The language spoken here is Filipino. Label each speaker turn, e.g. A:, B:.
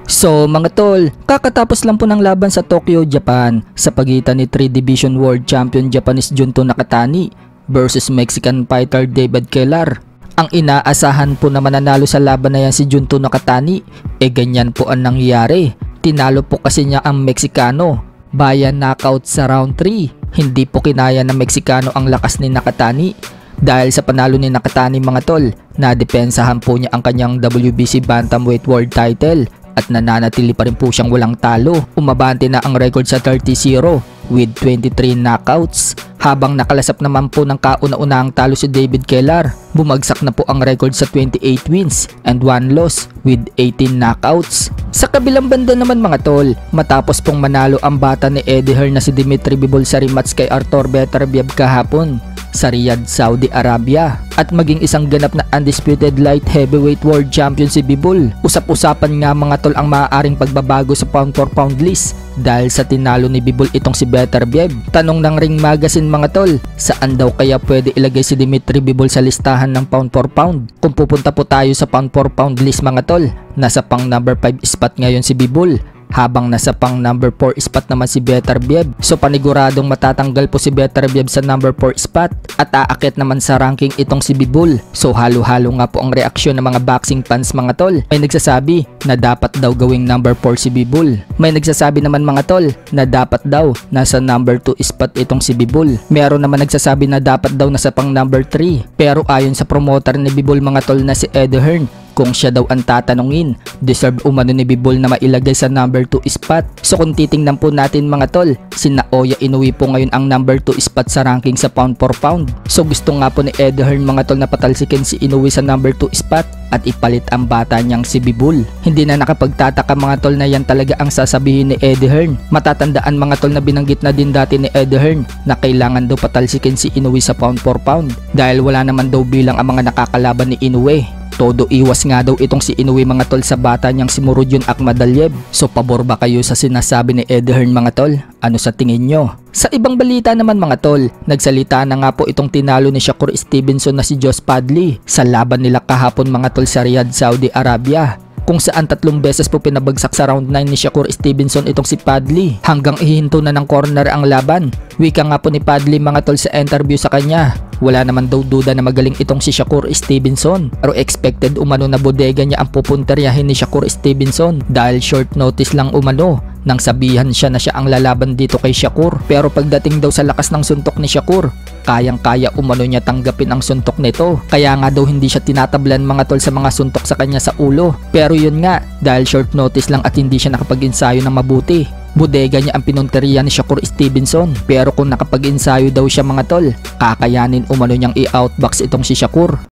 A: So mga tol, kakatapos lang po ng laban sa Tokyo, Japan sa pagitan ni 3 Division World Champion Japanese Junto Nakatani versus Mexican fighter David Kellar. Ang inaasahan po na mananalo sa laban na yan si Junto Nakatani, ganyan po ang nangyayari. Tinalo po kasi niya ang Meksikano via knockout sa round 3. Hindi po kinaya ng Meksikano ang lakas ni Nakatani. Dahil sa panalo ni Nakatani mga tol, nadepensahan po niya ang kanyang WBC Bantamweight World Title at nananatili pa rin po siyang walang talo. Umabante na ang record sa 30-0 with 23 knockouts. Habang nakalasap naman po ng kauna-unahang talo si David Kellar, bumagsak na po ang record sa 28 wins and 1 loss with 18 knockouts. Sa kabilang banda naman mga tol, matapos pong manalo ang bata ni Eddie Hearn na si Dimitri Bivol sa rematch kay Artur Beterbiev kahapon sa Riyadh, Saudi Arabia, at maging isang ganap na undisputed light heavyweight world champion si Bivol, usap-usapan nga mga tol ang maaaring pagbabago sa pound for pound list dahil sa tinalo ni Bivol itong si Beterbiev. Tanong ng Ring Magazine mga tol, saan daw kaya pwede ilagay si Dimitri Bivol sa listahan ng pound for pound? Kung pupunta po tayo sa pound for pound list mga tol, nasa pang number 5 spot ngayon si Bivol, habang nasa pang number 4 spot naman si Beterbiev. So paniguradong matatanggal po si Beterbiev sa number 4 spot at aakit naman sa ranking itong si Bivol. So halo-halo nga po ang reaksyon ng mga boxing fans mga tol. May nagsasabi na dapat daw gawing number 4 si Bivol. May nagsasabi naman mga tol na dapat daw nasa number 2 spot itong si Bivol. Meron naman nagsasabi na dapat daw nasa pang number 3. Pero ayon sa promoter ni Bivol mga tol na si Eddie Hearn, kung siya daw ang tatanungin, deserve umano ni Bivol na mailagay sa number 2 spot. So kung titingnan po natin mga tol, si Naoya Inoue po ngayon ang number 2 spot sa ranking sa pound for pound. So gusto nga po ni Eddie Hearn mga tol na patalsikin si Inoue sa number 2 spot at ipalit ang bata niyang si Bivol. Hindi na nakapagtataka mga tol na yan talaga ang sasabihin ni Eddie Hearn. Matatandaan mga tol na binanggit na din dati ni Eddie Hearn na kailangan daw patalsikin si Inoue sa pound for pound dahil wala naman daw bilang ang mga nakakalaban ni Inoue. Todo iwas nga daw itong si Inoue mga tol sa bata niyang si Murodjon Akhmadaliev. So pabor ba kayo sa sinasabi ni Eddie Hearn mga tol? Ano sa tingin nyo? Sa ibang balita naman mga tol, nagsalita na nga po itong tinalo ni Shakur Stevenson na si Josh Padley sa laban nila kahapon mga tol sa Riyadh, Saudi Arabia, kung saan 3 beses po pinabagsak sa round 9 ni Shakur Stevenson itong si Padley hanggang ihinto na ng corner ang laban. Wika nga po ni Padley mga tol sa interview sa kanya, wala naman daw duda na magaling itong si Shakur Stevenson, pero expected umano na bodega niya ang pupunteryahin ni Shakur Stevenson dahil short notice lang umano nang sabihan siya na siya ang lalaban dito kay Shakur. Pero pagdating daw sa lakas ng suntok ni Shakur, kayang-kaya umano niya tanggapin ang suntok nito. Kaya nga daw hindi siya tinatablan mga tol sa mga suntok sa kanya sa ulo. Pero yun nga, dahil short notice lang at hindi siya nakapag-ensayo ng mabuti, bodega niya ang pinunteriya ni Shakur Stevenson. Pero kung nakapag-ensayo daw siya mga tol, kakayanin umano niyang i-outbox itong si Shakur.